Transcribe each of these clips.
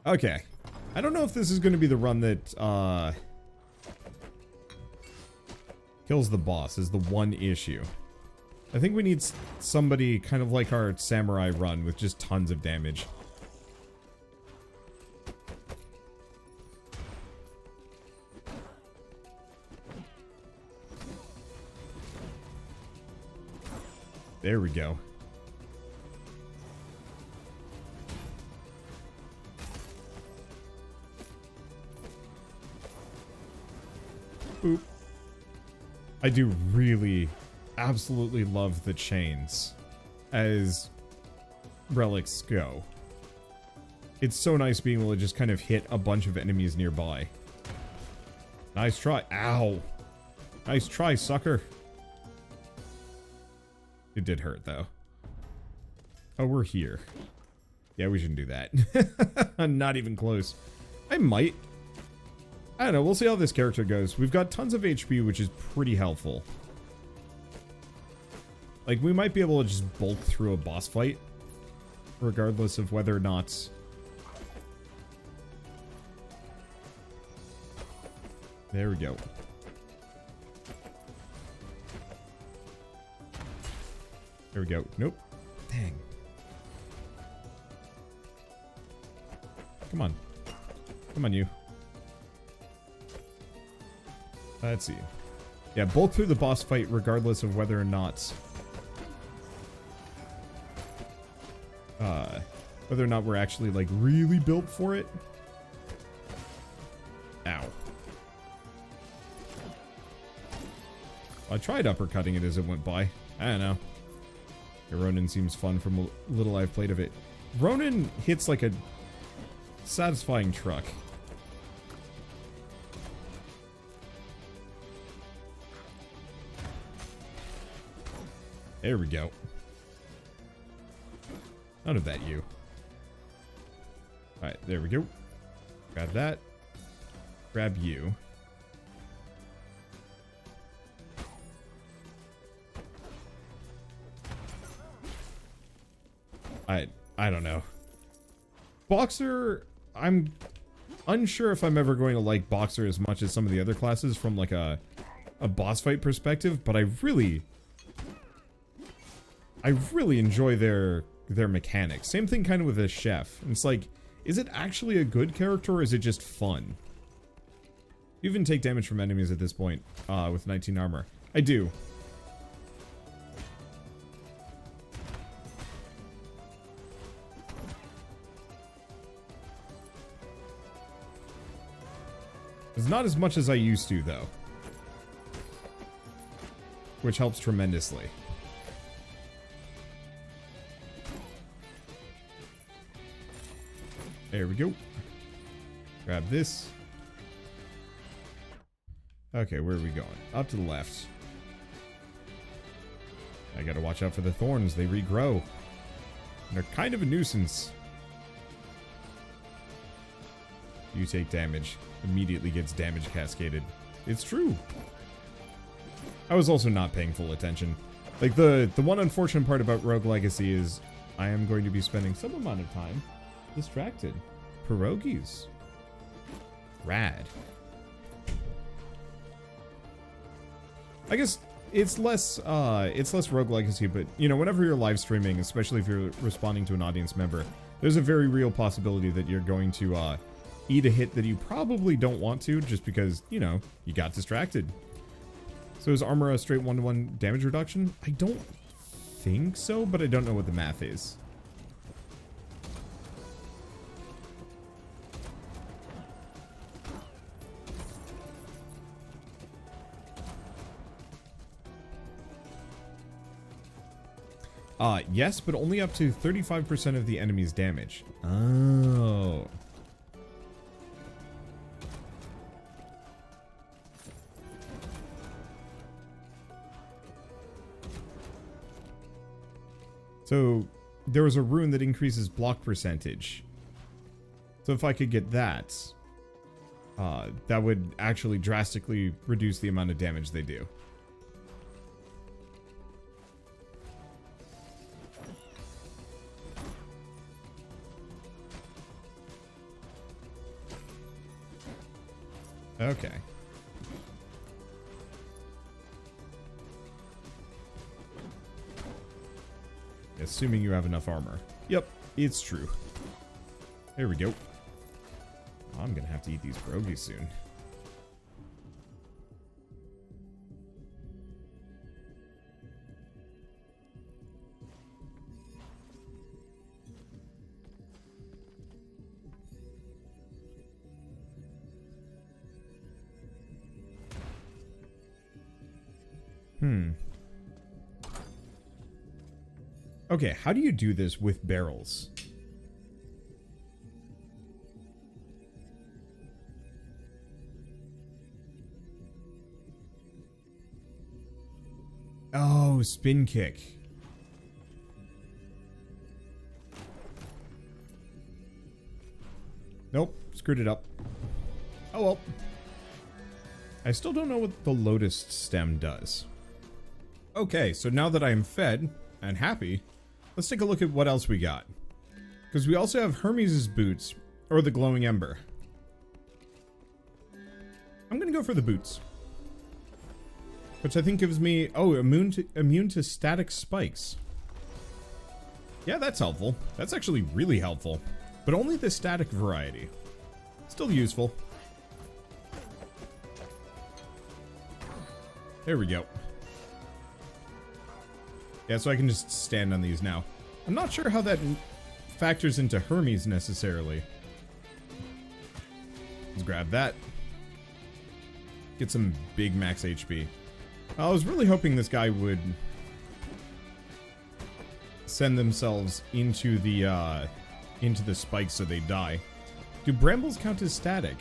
Okay. I don't know if this is going to be the run that, kills the boss, is the one issue. I think we need somebody kind of like our samurai run with just tons of damage. There we go. Boop. I do really, absolutely love the chains as relics go. It's so nice being able to just kind of hit a bunch of enemies nearby. Nice try. Ow. Nice try, sucker. It did hurt, though. Oh, we're here. Yeah, we shouldn't do that. Not even close. I might. I don't know. We'll see how this character goes. We've got tons of HP, which is pretty helpful. Like, we might be able to just bulk through a boss fight, regardless of whether or not... There we go. There we go. Nope. Dang. Come on. Come on, you. Let's see. Yeah, bulk through the boss fight regardless of whether or not... whether or not we're actually, like, really built for it. Ow. I tried uppercutting it as it went by. I don't know. Yeah, Ronin seems fun from a little I've played of it. Ronin hits like a satisfying truck. There we go. None of that, you. Alright, there we go. Grab that. Grab you. I don't know. Boxer, I'm unsure if I'm ever going to like Boxer as much as some of the other classes from like a boss fight perspective, but I really enjoy their mechanics. Same thing kind of with a chef. It's like, is it actually a good character or is it just fun? You even take damage from enemies at this point with 19 armor. I do. It's not as much as I used to, though. Which helps tremendously. There we go. Grab this. Okay, where are we going? Up to the left. I gotta watch out for the thorns. They regrow. They're kind of a nuisance. You take damage. Immediately gets damage cascaded. It's true. I was also not paying full attention. Like, the one unfortunate part about Rogue Legacy is I am going to be spending some amount of time distracted. Pierogies. Rad. I guess it's less Rogue Legacy, but, you know, whenever you're live streaming, especially if you're responding to an audience member, there's a very real possibility that you're going to, eat a hit that you probably don't want to, just because, you know, you got distracted. So is armor a straight 1-to-1 damage reduction? I don't think so, but I don't know what the math is. Yes, but only up to 35% of the enemy's damage. Oh. So, there was a rune that increases block percentage. So if I could get that, that would actually drastically reduce the amount of damage they do. Okay. Assuming you have enough armor. Yep, it's true. There we go. I'm gonna have to eat these pierogies soon. Okay, how do you do this with barrels? Oh, spin kick. Nope, screwed it up. Oh well. I still don't know what the lotus stem does. Okay, so now that I'm fed and happy, let's take a look at what else we got. Because we also have Hermes' boots, or the glowing ember. I'm gonna go for the boots. Which I think gives me, oh, immune to static spikes. Yeah, that's helpful. That's actually really helpful. But only the static variety. Still useful. There we go. Yeah, so I can just stand on these now. I'm not sure how that factors into Hermes necessarily. Let's grab that. Get some big max HP. I was really hoping this guy would send themselves into the spikes so they die. Do brambles count as static?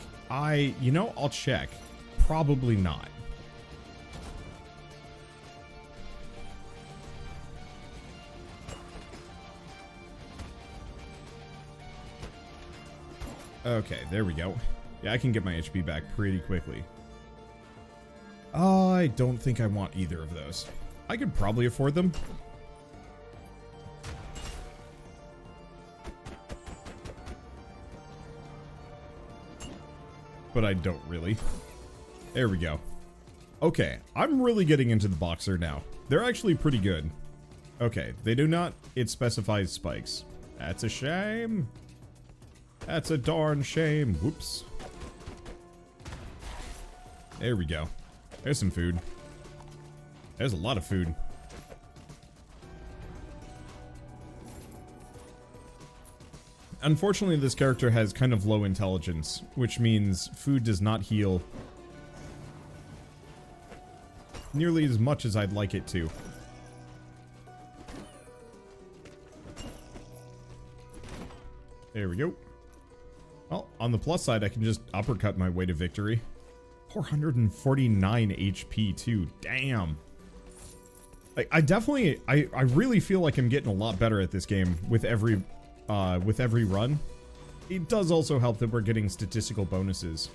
You know, I'll check. Probably not. Okay, there we go. Yeah, I can get my HP back pretty quickly. I don't think I want either of those. I could probably afford them. But I don't really. There we go. Okay, I'm really getting into the boxer now. They're actually pretty good. Okay, they do not. It specifies spikes. That's a shame. That's a darn shame. Whoops. There we go. There's some food. There's a lot of food. Unfortunately, this character has kind of low intelligence, which means food does not heal nearly as much as I'd like it to. There we go. Well, on the plus side, I can just uppercut my way to victory. 449 HP too. Damn. Like, I really feel like I'm getting a lot better at this game with every run. It does also help that we're getting statistical bonuses.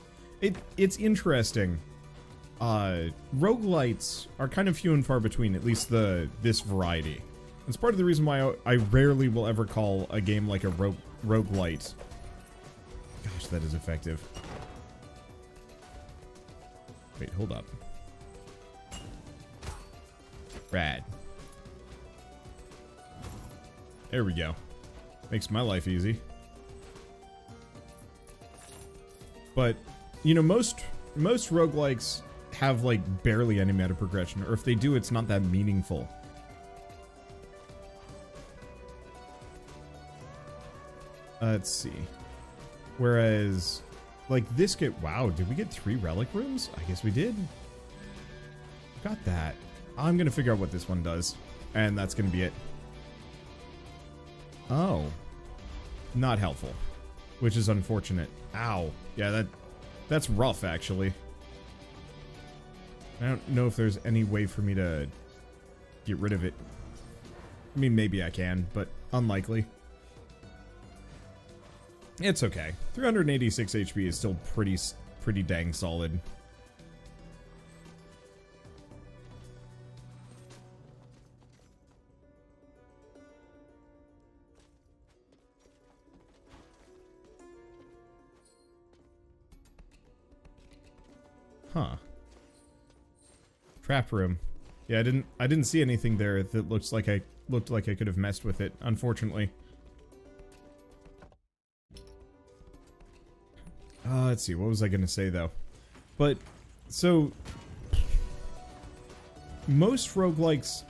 It's interesting. Roguelites are kind of few and far between, at least this variety. It's part of the reason why I rarely will ever call a game like a roguelite. Gosh, that is effective. Wait, hold up. Rad. There we go. Makes my life easy. But, you know, most roguelikes have, like, barely any meta progression, or if they do, it's not that meaningful. Let's see. Whereas, like, this wow, did we get 3 relic rooms? I guess we did. Got that. I'm gonna figure out what this one does, and that's gonna be it. Oh. Not helpful. Which is unfortunate. Ow. Yeah, that's rough, actually. I don't know if there's any way for me to get rid of it. I mean, maybe I can, but unlikely. It's okay. 386 HP is still pretty dang solid. Huh. Trap room. Yeah, I didn't see anything there that looked like I could have messed with it, unfortunately. Let's see, what was I gonna say though? But so most roguelikes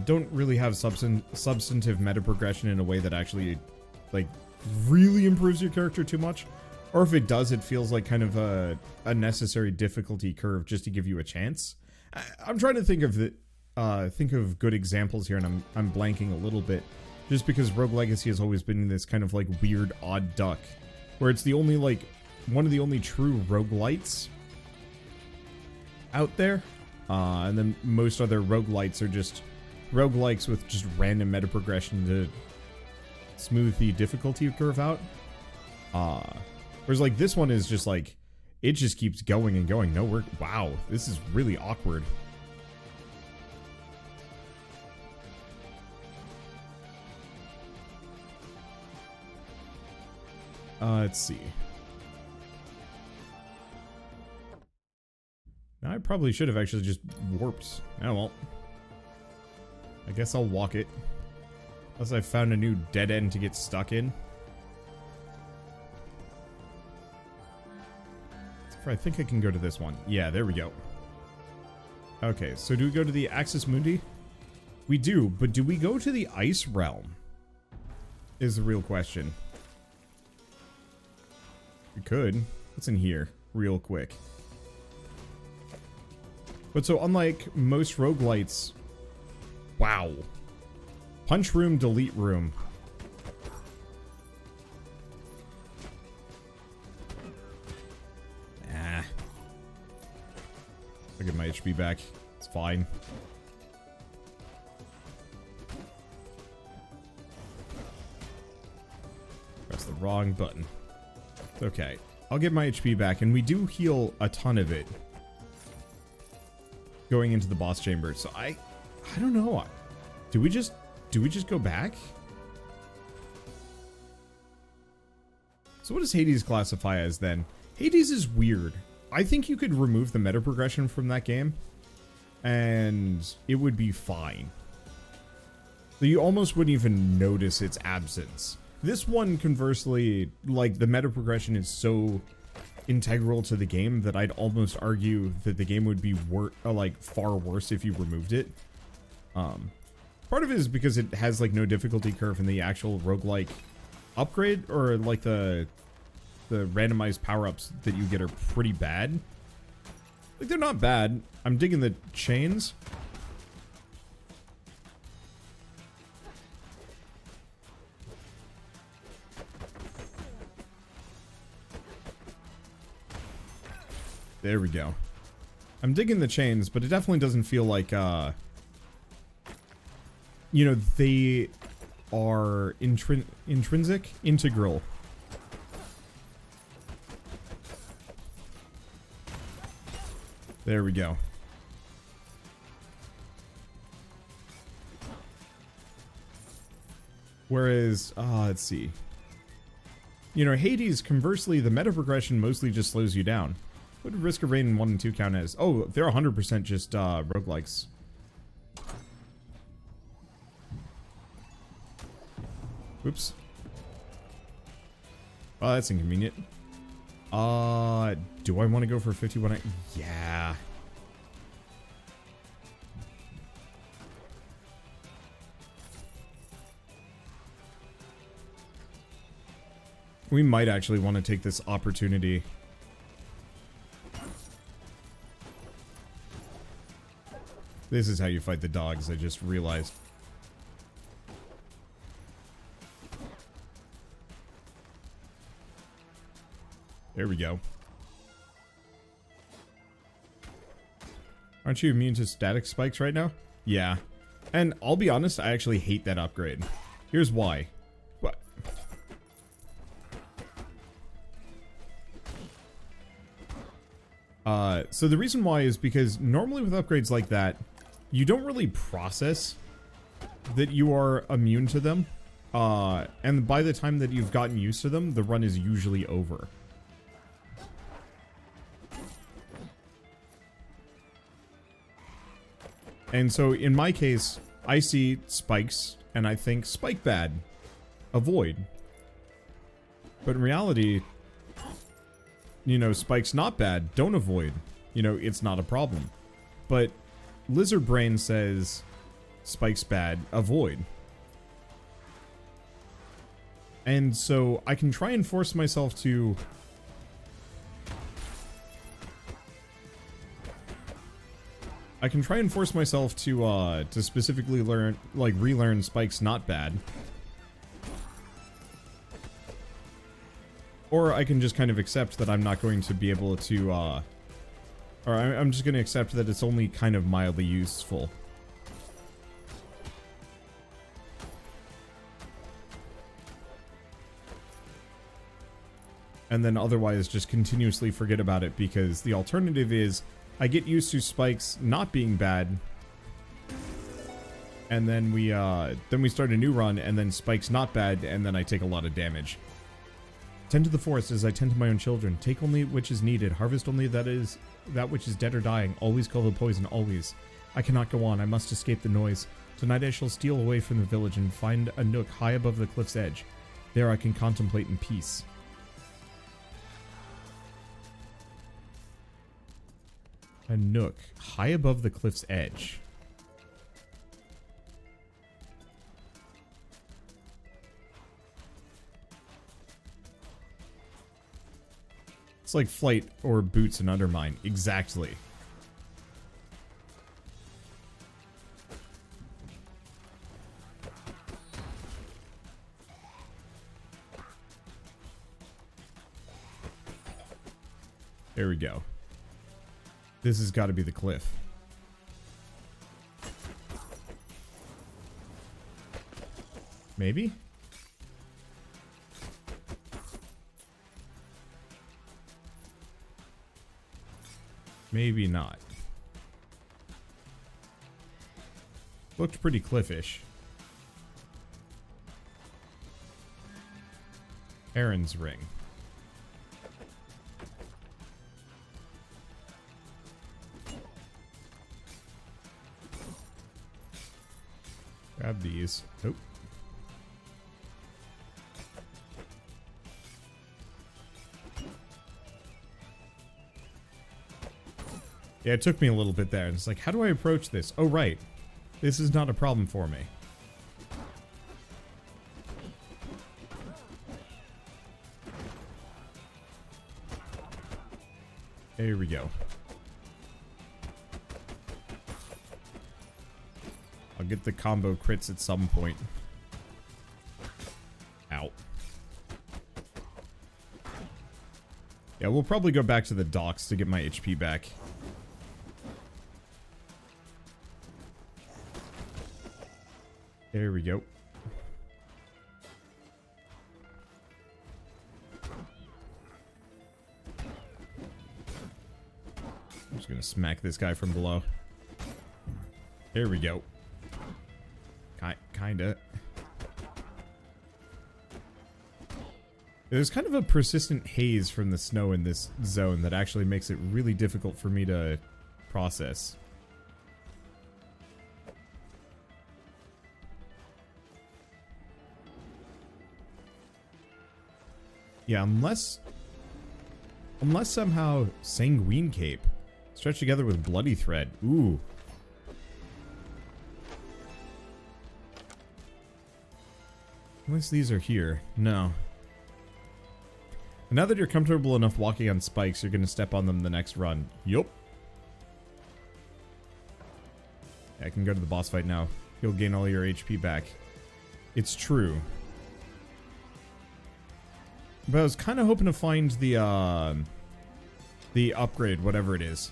don't really have substantive meta progression in a way that actually like really improves your character too much. Or if it does, it feels like kind of a necessary difficulty curve just to give you a chance. I'm trying to think of good examples here, and I'm blanking a little bit, just because Rogue Legacy has always been this kind of like weird odd duck, where it's the only like one of the only true roguelites out there, and then most other roguelites are just roguelikes with just random meta progression to smooth the difficulty curve out. Whereas like this one is just like, it just keeps going and going. Wow, this is really awkward. Let's see. Now, I probably should have actually just warped. Oh well. I guess I'll walk it. Unless I found a new dead end to get stuck in. I think I can go to this one. Yeah, there we go. Okay, so do we go to the Axis Mundi? We do, but do we go to the Ice Realm? Is the real question. We could. What's in here? Real quick. But so unlike most roguelites... Wow. Punch room, delete room. I'll get my HP back. It's fine. Press the wrong button. Okay. I'll get my HP back, and we do heal a ton of it going into the boss chamber. So I don't know. Do we just go back? So what does Hades classify as then? Hades is weird. I think you could remove the meta progression from that game, and it would be fine. So you almost wouldn't even notice its absence. This one, conversely, like, the meta progression is so integral to the game that I'd almost argue that the game would be like far worse if you removed it. Part of it is because it has like no difficulty curve, and the actual roguelike upgrade, or like the randomized power-ups that you get, are pretty bad. Like, they're not bad. I'm digging the chains. There we go. I'm digging the chains, but it definitely doesn't feel like, you know, they are integral. There we go. Whereas, let's see. You know, Hades, conversely, the meta progression mostly just slows you down. What did Risk of Rain 1 and 2 count as? Oh, they're 100% just roguelikes. Oops. Oh, that's inconvenient. Do I want to go for 51? Yeah. We might actually want to take this opportunity. This is how you fight the dogs, I just realized. There we go. Aren't you immune to static spikes right now? Yeah. And I'll be honest, I actually hate that upgrade. Here's why. What? So the reason why is because normally with upgrades like that, you don't really process that you are immune to them. And by the time that you've gotten used to them, the run is usually over. And so in my case, I see spikes and I think spike bad. Avoid. But in reality, you know, spikes not bad, don't avoid. You know, it's not a problem. But lizard brain says spikes bad, avoid. And so I can try and force myself to to specifically learn, like, relearn spikes not bad. Or I can just kind of accept that I'm not going to be able to, or I'm just going to accept that it's only kind of mildly useful. And then otherwise just continuously forget about it, because the alternative is I get used to spikes not being bad, and then we start a new run, and then spikes not bad, and then I take a lot of damage. Tend to the forest as I tend to my own children. Take only which is needed. Harvest only that which is dead or dying. Always call the poison, always. I cannot go on. I must escape the noise. Tonight I shall steal away from the village and find a nook high above the cliff's edge. There I can contemplate in peace. A nook high above the cliff's edge. It's like flight or boots and undermine. Exactly. There we go. This has got to be the cliff. Maybe? Maybe not. Looked pretty cliffish. Aaron's ring. Grab these. Oh. Yeah, it took me a little bit there. It's like, how do I approach this? Oh, right. This is not a problem for me. There we go. I'll get the combo crits at some point. Ow. Yeah, we'll probably go back to the docks to get my HP back. There we go. I'm just gonna smack this guy from below. There we go. Kinda. There's kind of a persistent haze from the snow in this zone that actually makes it really difficult for me to process. Yeah, unless somehow Sanguine Cape stretched together with Bloody Thread. Ooh. Unless these are here. No. And now that you're comfortable enough walking on spikes, you're going to step on them the next run. Yup. I can go to the boss fight now. You'll gain all your HP back. It's true. But I was kind of hoping to find the upgrade, whatever it is.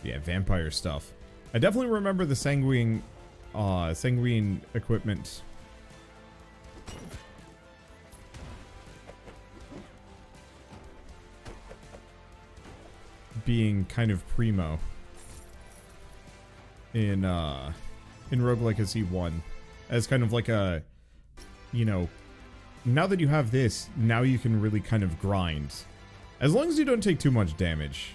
Yeah, vampire stuff. I definitely remember the sanguine equipment. Being kind of primo in Roguelike SE1 as kind of like a, you know, now that you have this, now you can really kind of grind As long as you don't take too much damage.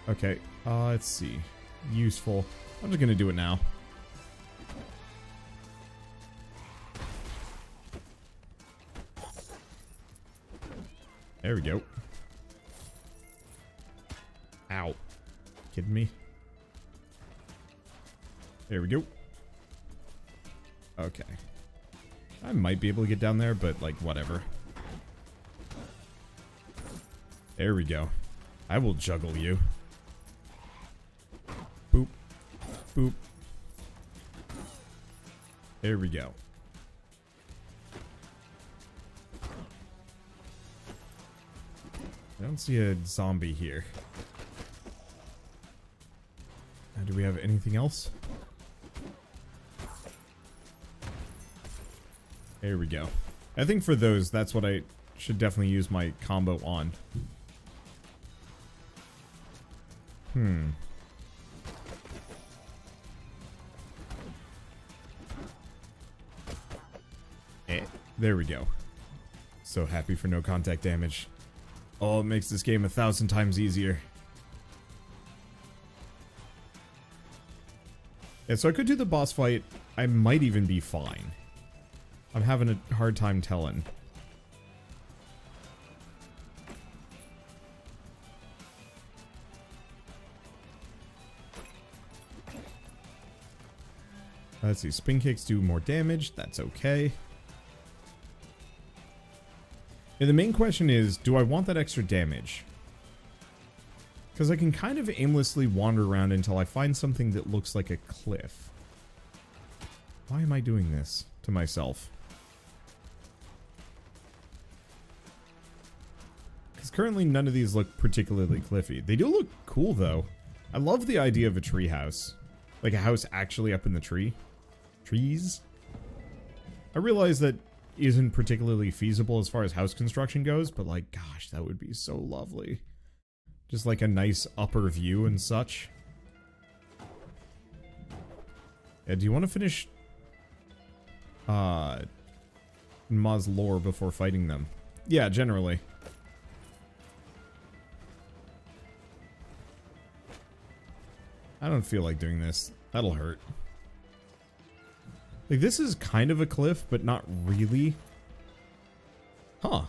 Okay, let's see. Useful. I'm just gonna do it now. There we go. Ow. Kidding me? There we go. Okay. I might be able to get down there, but, like, whatever. There we go. I will juggle you. Boop. Boop. There we go. I don't see a zombie here. Now, do we have anything else? There we go. I think for those, that's what I should definitely use my combo on. There we go. So happy for no contact damage. Oh, it makes this game 1,000 times easier. Yeah, so I could do the boss fight. I might even be fine. I'm having a hard time telling. Let's see, spin kicks do more damage. That's okay. And the main question is, do I want that extra damage? Because I can kind of aimlessly wander around until I find something that looks like a cliff. Why am I doing this to myself? Because currently none of these look particularly cliffy. They do look cool though. I love the idea of a tree house. Like a house actually up in the trees. I realize that isn't particularly feasible as far as house construction goes, but like, gosh, that would be so lovely. Just like a nice upper view and such. Yeah, do you want to finish Ma's lore before fighting them? Yeah, generally. I don't feel like doing this. That'll hurt. Like, this is kind of a cliff, but not really. Huh.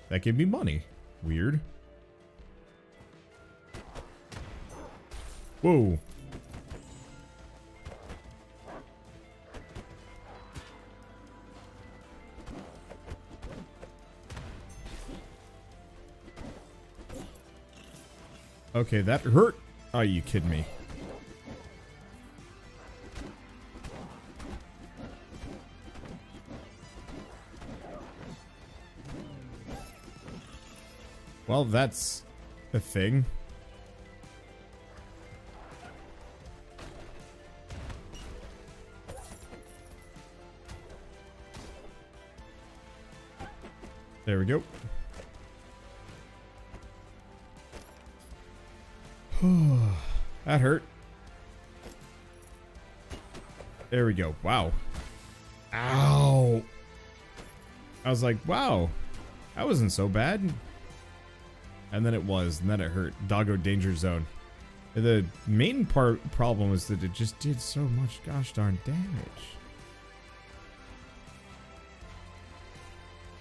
That gave me money. Weird. Whoa. Okay, that hurt. Are you kidding me? Well, that's a thing. There we go. That hurt. There we go. Wow. Ow. I was like, wow. That wasn't so bad. And then it was, and then it hurt. Doggo danger zone. The main problem was that it just did so much gosh darn damage.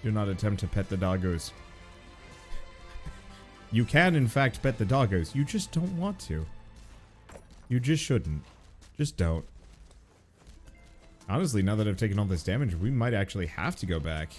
Do not attempt to pet the doggos. You can, in fact, pet the doggos. You just don't want to. You just shouldn't. Just don't. Honestly, now that I've taken all this damage, we might actually have to go back.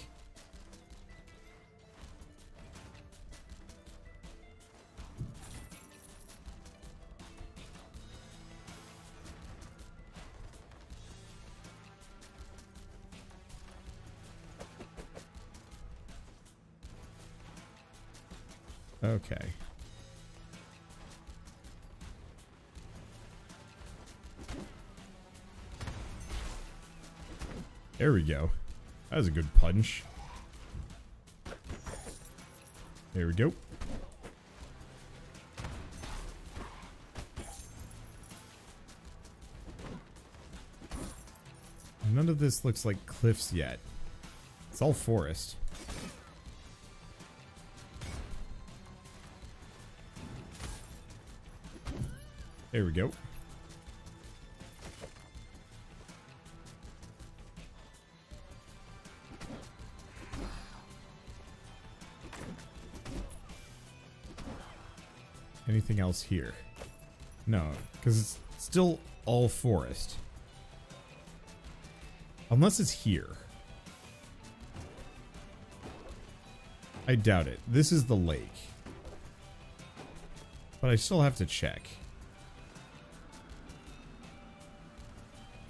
Okay. There we go. That was a good punch. There we go. none of this looks like cliffs yet. It's all forest. There we go. Anything else here? No, because it's still all forest. Unless it's here. I doubt it. This is the lake. But I still have to check.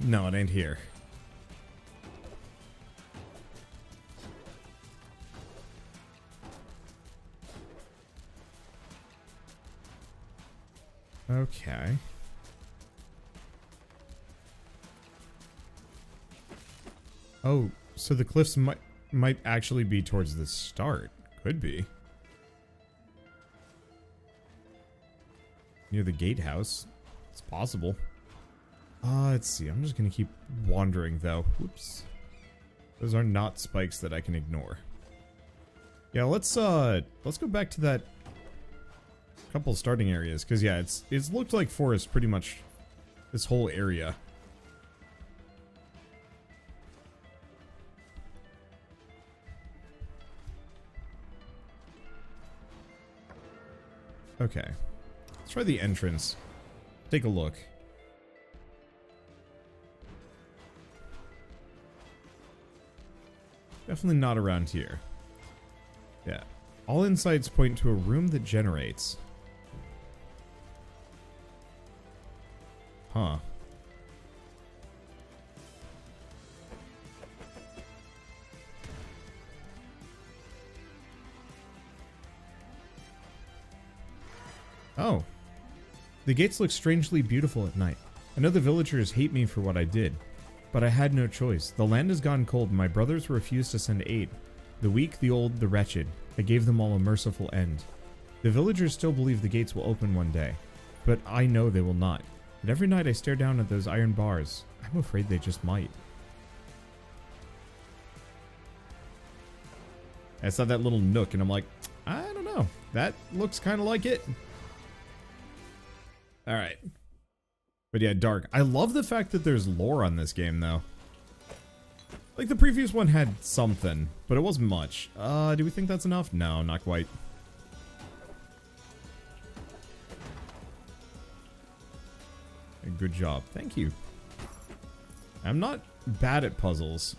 No, it ain't here. Okay. Oh, so the cliffs might actually be towards the start. Could be. Near the gatehouse. It's possible. Let's see. I'm just gonna keep wandering though. Whoops. Those are not spikes that I can ignore. Yeah, let's go back to that couple starting areas, because yeah, it's looked like forest pretty much this whole area. Okay, let's try the entrance. Take a look. Definitely not around here. Yeah, all insights point to a room that generates. Huh. Oh. The gates look strangely beautiful at night. I know the villagers hate me for what I did, but I had no choice. The land has gone cold and my brothers refused to send aid. The weak, the old, the wretched. I gave them all a merciful end. The villagers still believe the gates will open one day, but I know they will not. But every night I stare down at those iron bars. I'm afraid they just might. I saw that little nook and I'm like, I don't know. That looks kind of like it. Alright. But yeah, dark. I love the fact that there's lore on this game though. Like the previous one had something, but it wasn't much. Do we think that's enough? No, not quite. Good job. Thank you. I'm not bad at puzzles.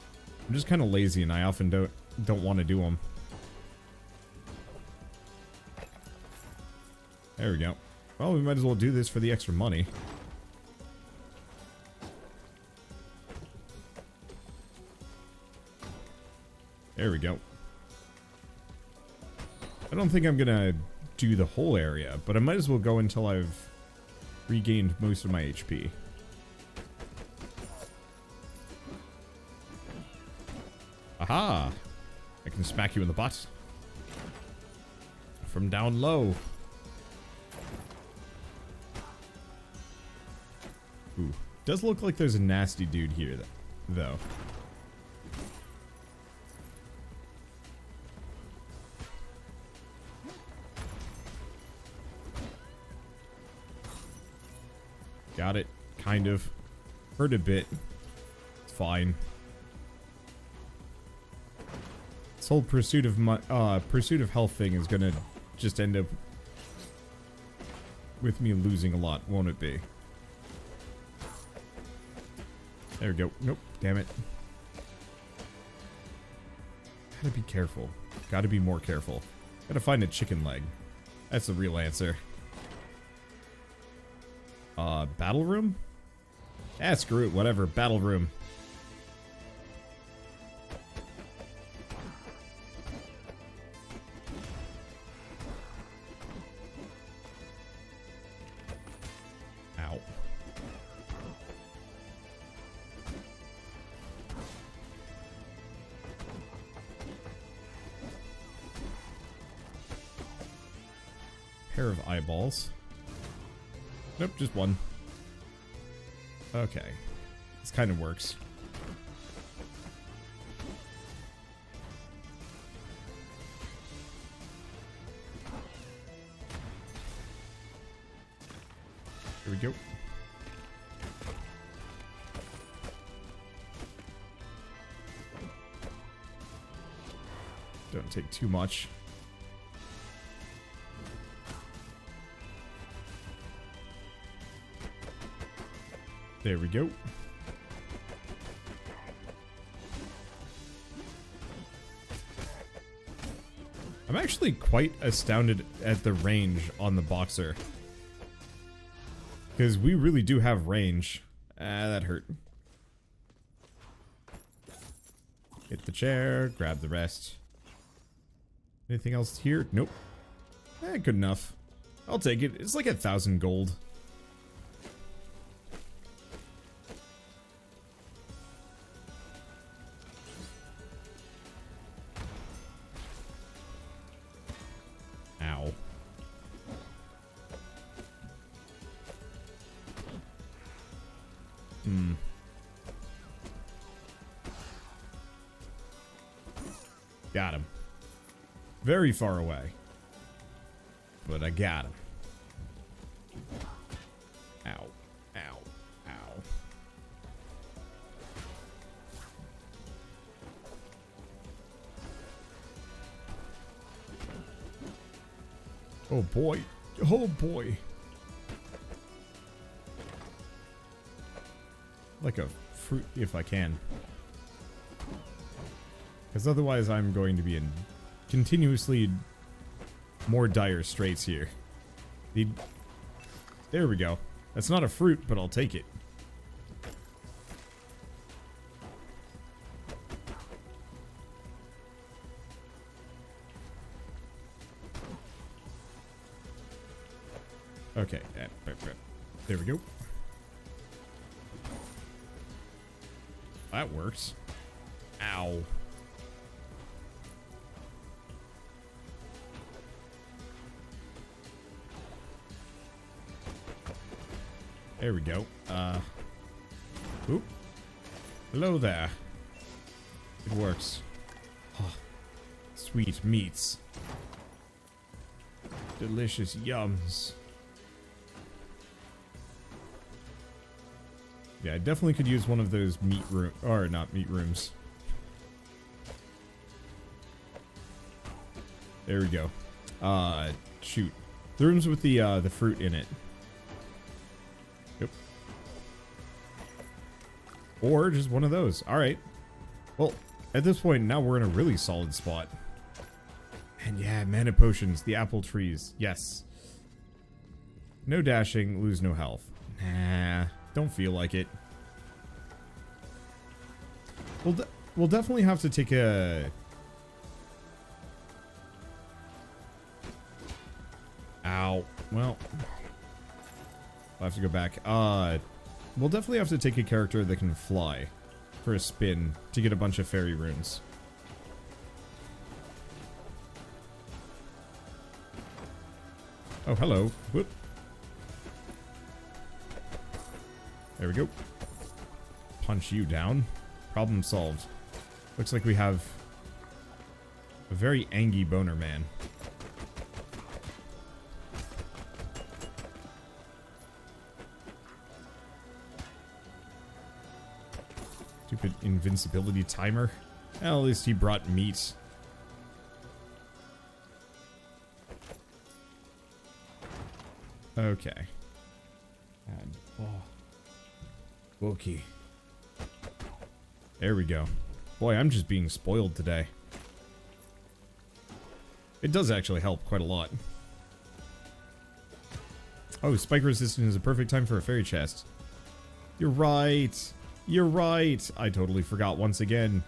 I'm just kind of lazy and I often don't want to do them. There we go. Well, we might as well do this for the extra money. There we go. I don't think I'm gonna do the whole area, but I might as well go until I've regained most of my HP. Aha! I can smack you in the butt. From down low. Ooh. Does look like there's a nasty dude here, though. Got it. Kind of. Hurt a bit. It's fine. This whole pursuit of health thing is gonna just end up with me losing a lot, won't it be? There we go. Nope. Damn it. Gotta be careful. Gotta be more careful. Gotta find a chicken leg. That's the real answer. Battle room? Ah, screw it. Whatever. Battle room. Ow. Pair of eyeballs. Nope, just one. Okay. This kind of works. Here we go. Don't take too much. There we go. I'm actually quite astounded at the range on the boxer. Because we really do have range. Ah, that hurt. Hit the chair, grab the rest. Anything else here? Nope. Eh, good enough. I'll take it. It's like 1,000 gold. Ow. Got him. Very far away. But I got him. Ow. Ow. Ow. Oh boy. Oh boy. Like a fruit if I can. Because otherwise I'm going to be in continuously more dire straits here. There we go. That's not a fruit, but I'll take it. Okay. There we go. That works. Ow. There we go. Oop. Hello there. It works. Oh, sweet meats. Delicious yums. Yeah, I definitely could use one of those meat room, or not meat rooms. There we go. Shoot. The rooms with the fruit in it. Yep. Or just one of those. Alright. Well, at this point, now we're in a really solid spot. And yeah, mana potions, the apple trees. Yes. No dashing, lose no health. Nah, don't feel like it. We'll definitely have to take a... Ow. Well, I'll have to go back. We'll definitely have to take a character that can fly for a spin to get a bunch of fairy runes. Oh, hello. Whoop. There we go. Punch you down. Problem solved. Looks like we have a very angy boner man. Stupid invincibility timer. Well, at least he brought meat. Okay. And, oh. Okay. There we go. Boy, I'm just being spoiled today. It does actually help quite a lot. Oh, spike resistance is a perfect time for a fairy chest. You're right. You're right. I totally forgot once again.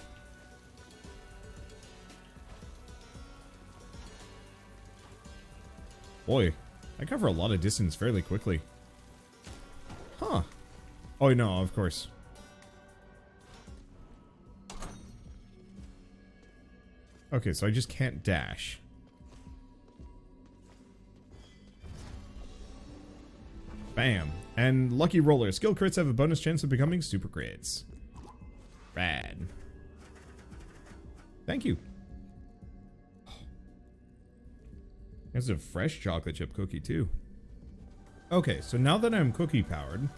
Boy, I cover a lot of distance fairly quickly. Huh. Oh, no, of course. Okay, so I just can't dash. Bam. And lucky roller. Skill crits have a bonus chance of becoming super crits. Rad. Thank you. There's a fresh chocolate chip cookie too. Okay, so now that I'm cookie powered,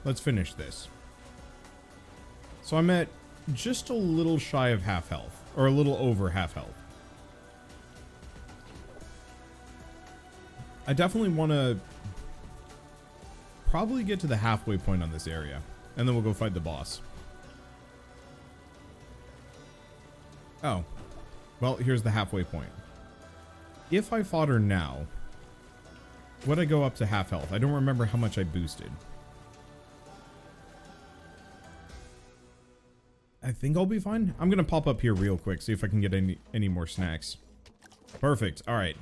let's finish this. So I'm at just a little shy of half health, or a little over half health. I definitely want to probably get to the halfway point on this area, and then we'll go fight the boss. Oh, well, here's the halfway point. If I fought her now, would I go up to half health? I don't remember how much I boosted. I think I'll be fine. I'm gonna pop up here real quick, see if I can get any more snacks. Perfect. All right.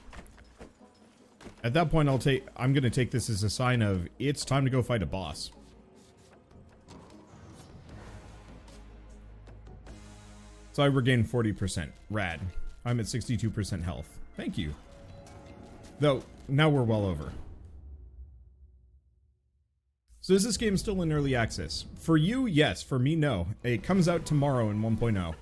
At that point, I'm gonna take this as a sign of it's time to go fight a boss. So I regained 40%. Rad. I'm at 62% health. Thank you. Though, now we're well over. So is this game still in early access? For you, yes. For me, no. It comes out tomorrow in 1.0.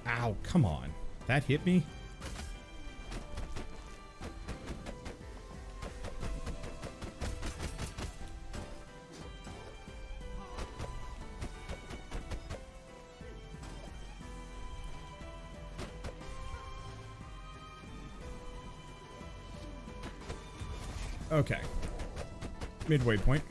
Ow, come on. That hit me? Okay. Midway point.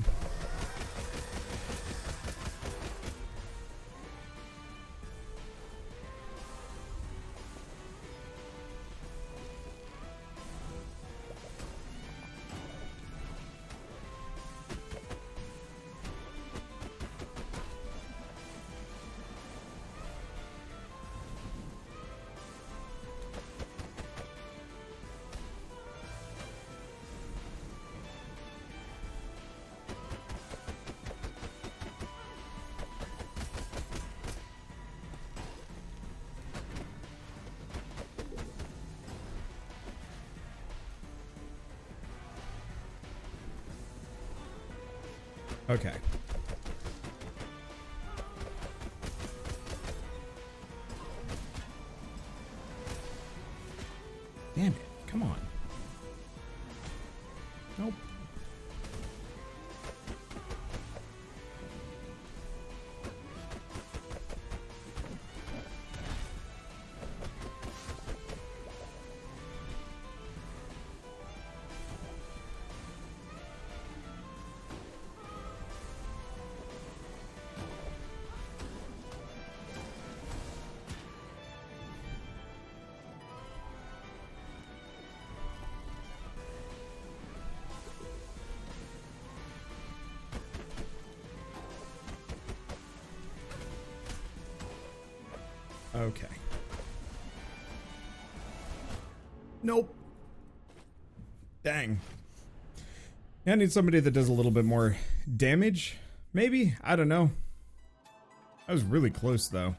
Okay. Damn it. Come on. Nope. Okay. Nope. Dang. I need somebody that does a little bit more damage. Maybe? I don't know. I was really close, though.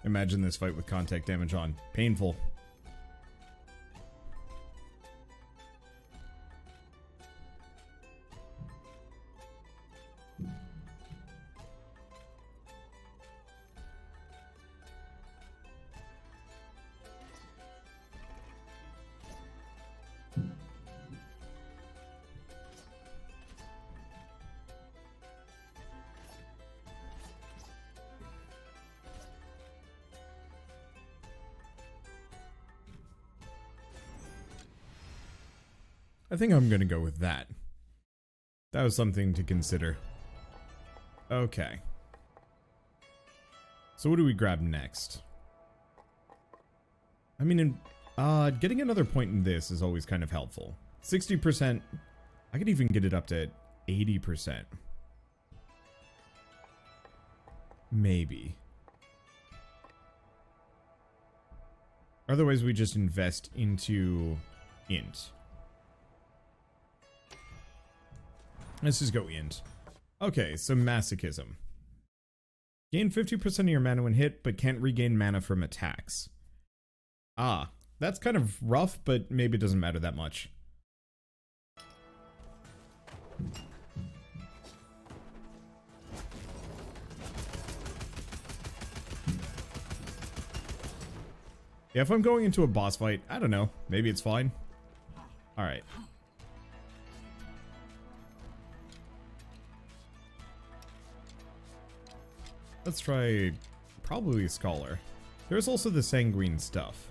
Imagine this fight with contact damage on. Painful. I think I'm gonna go with that. That was something to consider. Okay. So what do we grab next? I mean, getting another point in this is always kind of helpful. 60%. I could even get it up to 80%. Maybe. Otherwise, we just invest into int. Let's just go int. Okay, so masochism. Gain 50% of your mana when hit, but can't regain mana from attacks. Ah, that's kind of rough, but maybe it doesn't matter that much. Yeah, if I'm going into a boss fight, I don't know. Maybe it's fine. Alright. Let's try probably Scholar. There's also the Sanguine stuff.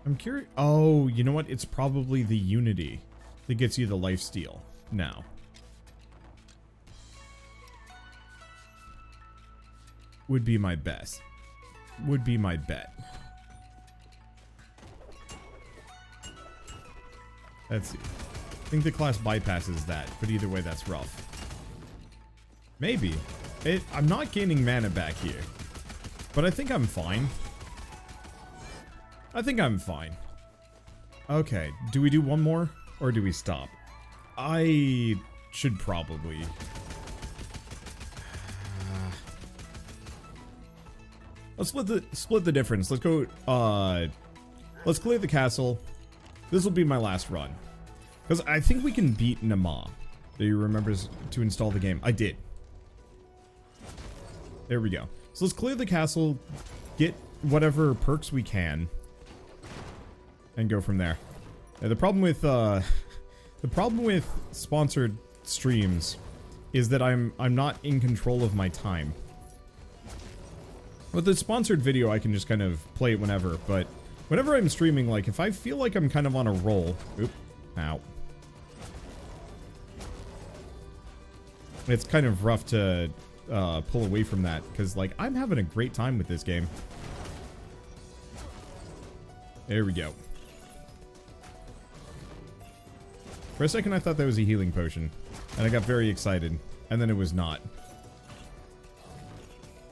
I'm curious. Oh, you know what? It's probably the Unity that gets you the lifesteal now. Would be my best. Would be my bet. Let's see. I think the class bypasses that, but either way, that's rough. Maybe. I'm not gaining mana back here, but I think I'm fine. I think I'm fine. Okay, do we do one more, or do we stop? I should probably... Let's split the difference. Let's go, let's clear the castle. This will be my last run. Because I think we can beat Nama. Do you remember to install the game? I did. There we go. So let's clear the castle, get whatever perks we can, and go from there. Now, the problem with sponsored streams is that I'm not in control of my time. With the sponsored video, I can just kind of play it whenever, but whenever I'm streaming, like, if I feel like I'm kind of on a roll... Oop. Ow. It's kind of rough to pull away from that, because, like, I'm having a great time with this game. There we go. For a second, I thought that was a healing potion, and I got very excited, and then it was not.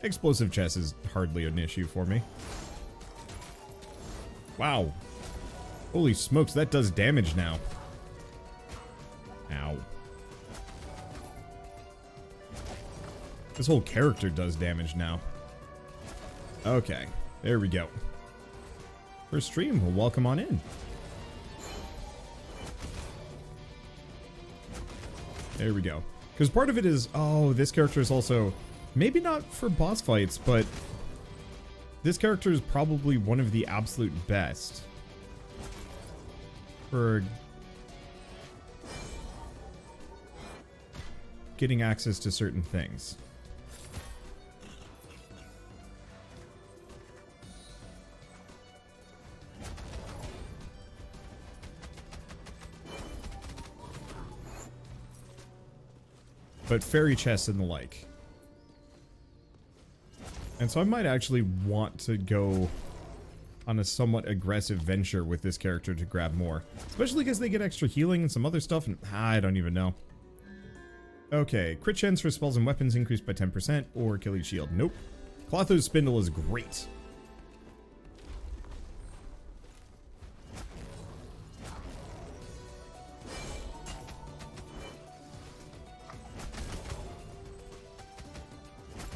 Explosive chest is hardly an issue for me. Wow. Holy smokes, that does damage now. Ow. This whole character does damage now. Okay, there we go. First stream, well, welcome on in. There we go. Because part of it is, oh, this character is also... Maybe not for boss fights, but this character is probably one of the absolute best for getting access to certain things. But fairy chests and the like. And so I might actually want to go on a somewhat aggressive venture with this character to grab more. Especially because they get extra healing and some other stuff, and I don't even know. Okay, crit chance for spells and weapons increased by 10%, or Achilles shield. Nope. Clotho's spindle is great.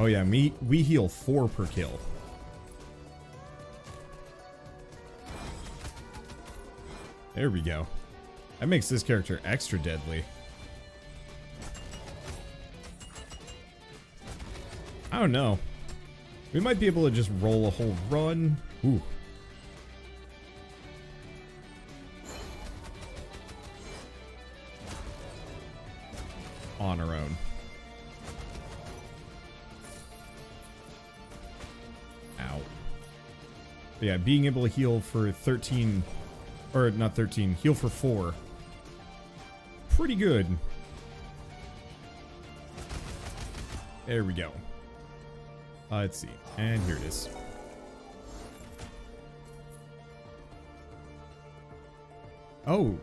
Oh yeah, we heal 4 per kill. There we go. That makes this character extra deadly. I don't know. We might be able to just roll a whole run. Ooh. On our own. Ow. But yeah, being able to heal for 13, or not 13, heal for 4. Pretty good. There we go. Let's see. And here it is. Oh.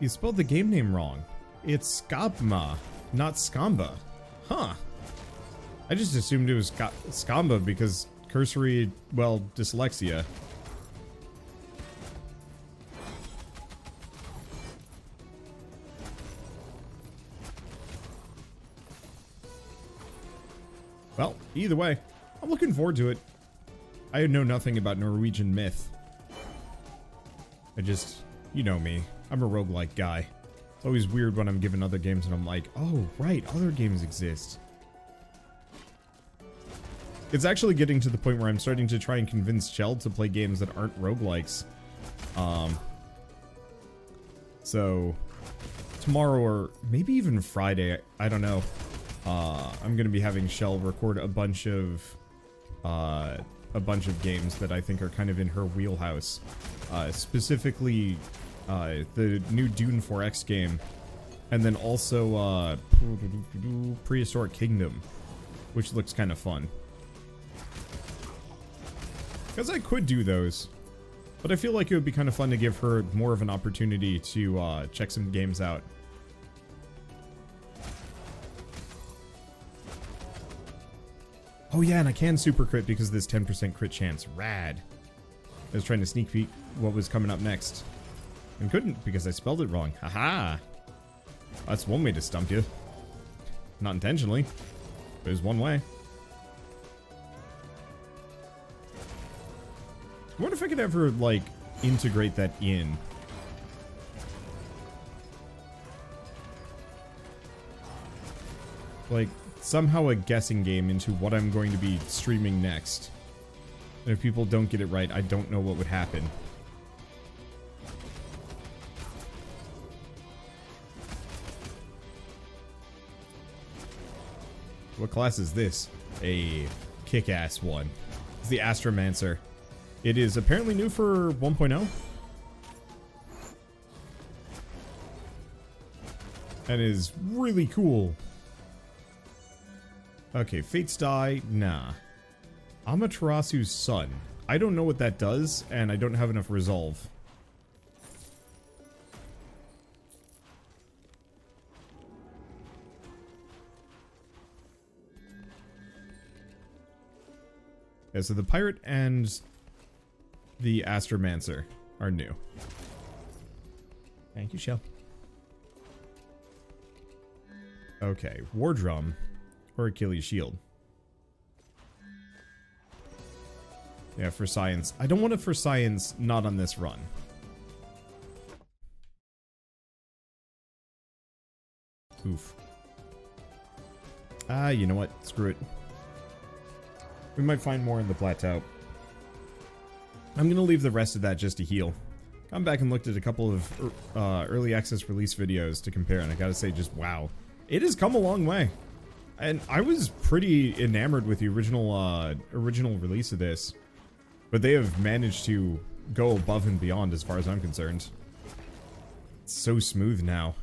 You spelled the game name wrong. It's Skabma, not Skamba. Huh. I just assumed it was Skamba because cursory, well, dyslexia. Well, either way, I'm looking forward to it. I know nothing about Norwegian myth. I just, you know me, I'm a roguelike guy. It's always weird when I'm given other games and I'm like, oh, right, other games exist. It's actually getting to the point where I'm starting to try and convince Chell to play games that aren't roguelikes. So, tomorrow or maybe even Friday, I don't know. I'm gonna be having Shell record a bunch of games that I think are kind of in her wheelhouse. Specifically, the new Dune 4X game, and then also Prehistoric Kingdom, which looks kind of fun. Because I could do those, but I feel like it would be kind of fun to give her more of an opportunity to check some games out. Oh yeah, and I can super crit because of this 10% crit chance. Rad. I was trying to sneak peek what was coming up next. And couldn't because I spelled it wrong. Haha. That's one way to stump you. Not intentionally. There's one way. I wonder if I could ever, like, integrate that in. Like, somehow a guessing game into what I'm going to be streaming next. And if people don't get it right, I don't know what would happen. What class is this? A kick-ass one. It's the Astromancer. It is apparently new for 1.0. And is really cool. Okay, Fates Die, nah. Amaterasu's son. I don't know what that does, and I don't have enough resolve. Yeah, so the Pirate and the Astromancer are new. Thank you, Shell. Okay, War Drum or Achilles Shield. Yeah, for science. I don't want it for science, not on this run. Oof. You know what? Screw it. We might find more in the plateau. I'm gonna leave the rest of that just to heal. Come back and looked at a couple of early access release videos to compare, and I gotta say, just wow. It has come a long way. And I was pretty enamored with the original release of this. But they have managed to go above and beyond as far as I'm concerned. It's so smooth now.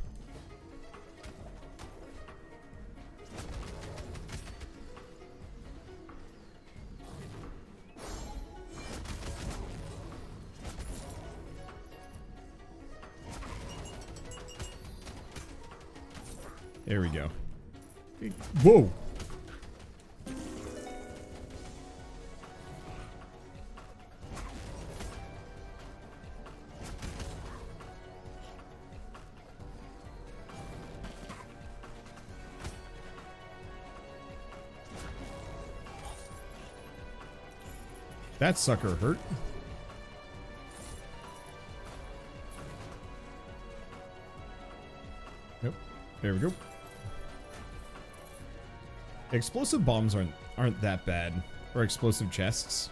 There we go. Whoa! That sucker hurt. Yep. There we go. Explosive bombs aren't that bad. Or explosive chests.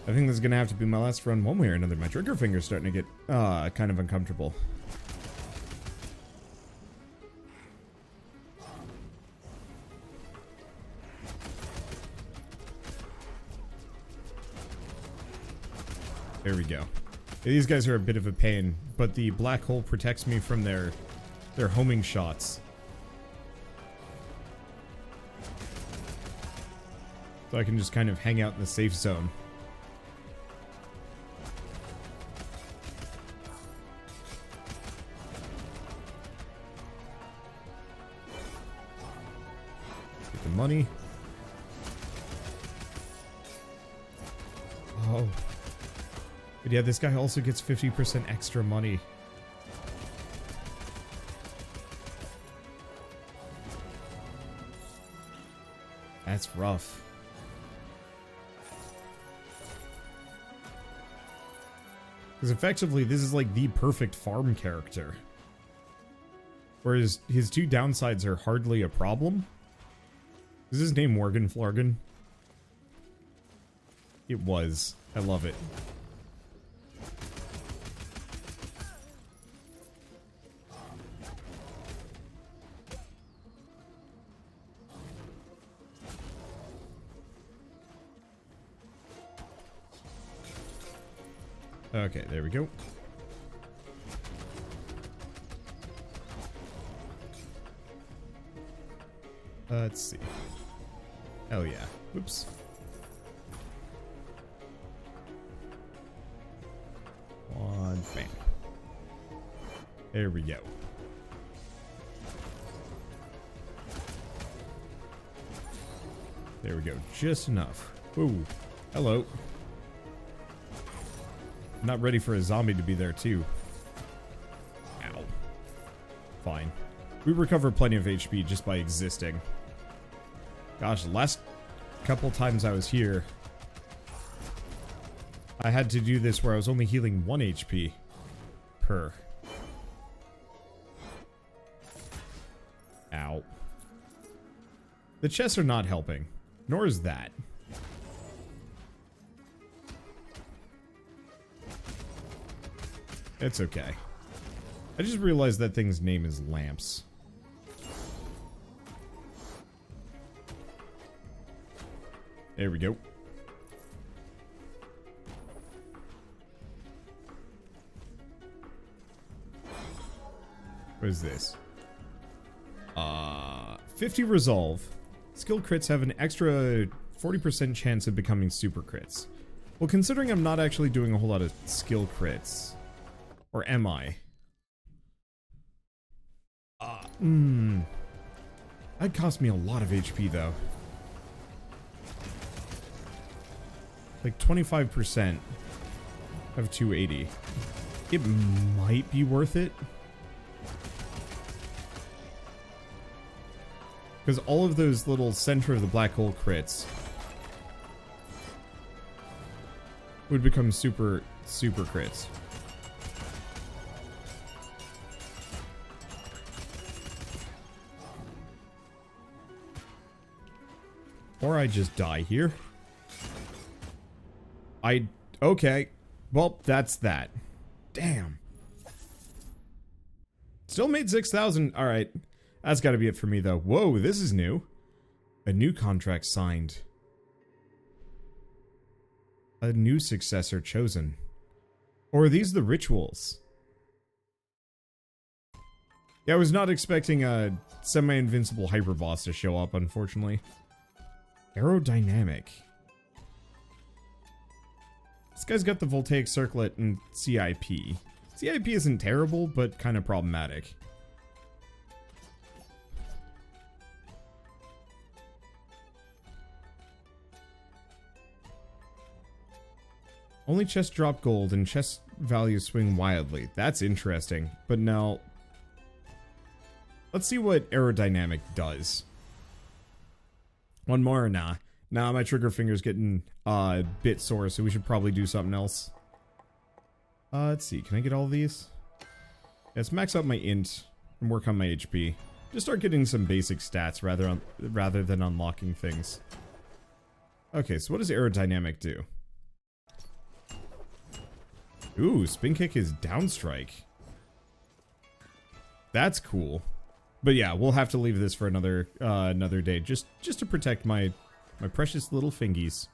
I think this is gonna have to be my last run one way or another. My trigger finger's starting to get kind of uncomfortable. There we go. These guys are a bit of a pain, but the black hole protects me from their homing shots. So I can just kind of hang out in the safe zone. Get the money. Oh. But yeah, this guy also gets 50% extra money. That's rough. Because effectively, this is like the perfect farm character. Whereas his two downsides are hardly a problem. Is his name Morgan Flargan? It was. I love it. Okay, there we go. Let's see. Hell yeah. Oops. One, bam. There we go. There we go. Just enough. Ooh. Hello. Not ready for a zombie to be there, too. Ow. Fine. We recover plenty of HP just by existing. Gosh, the last couple times I was here, I had to do this where I was only healing 1 HP per. Ow. The chests are not helping, nor is that. It's okay. I just realized that thing's name is Lamps. There we go. What is this? 50 resolve. Skill crits have an extra 40% chance of becoming super crits. Well, considering I'm not actually doing a whole lot of skill crits, or am I? That'd cost me a lot of HP though. Like 25% of 280. It might be worth it. Because all of those little center of the black hole crits would become super crits. Or I just die here. Okay. Well, that's that. Damn. Still made 6,000. Alright. That's gotta be it for me, though. Whoa, this is new. A new contract signed. A new successor chosen. Or are these the rituals? Yeah, I was not expecting a semi-invincible hyperboss to show up, unfortunately. Aerodynamic. This guy's got the voltaic circlet and CIP. CIP isn't terrible, but kind of problematic. Only chest drop gold and chest values swing wildly. That's interesting. But now, let's see what aerodynamic does. One more or nah? Nah, my trigger finger's getting a bit sore, so we should probably do something else. Let's see. Can I get all of these? Let's max out my int and work on my HP. Just start getting some basic stats rather than unlocking things. Okay, so what does aerodynamic do? Ooh, spin kick is downstrike. That's cool. But yeah, we'll have to leave this for another day, just to protect my precious little fingies.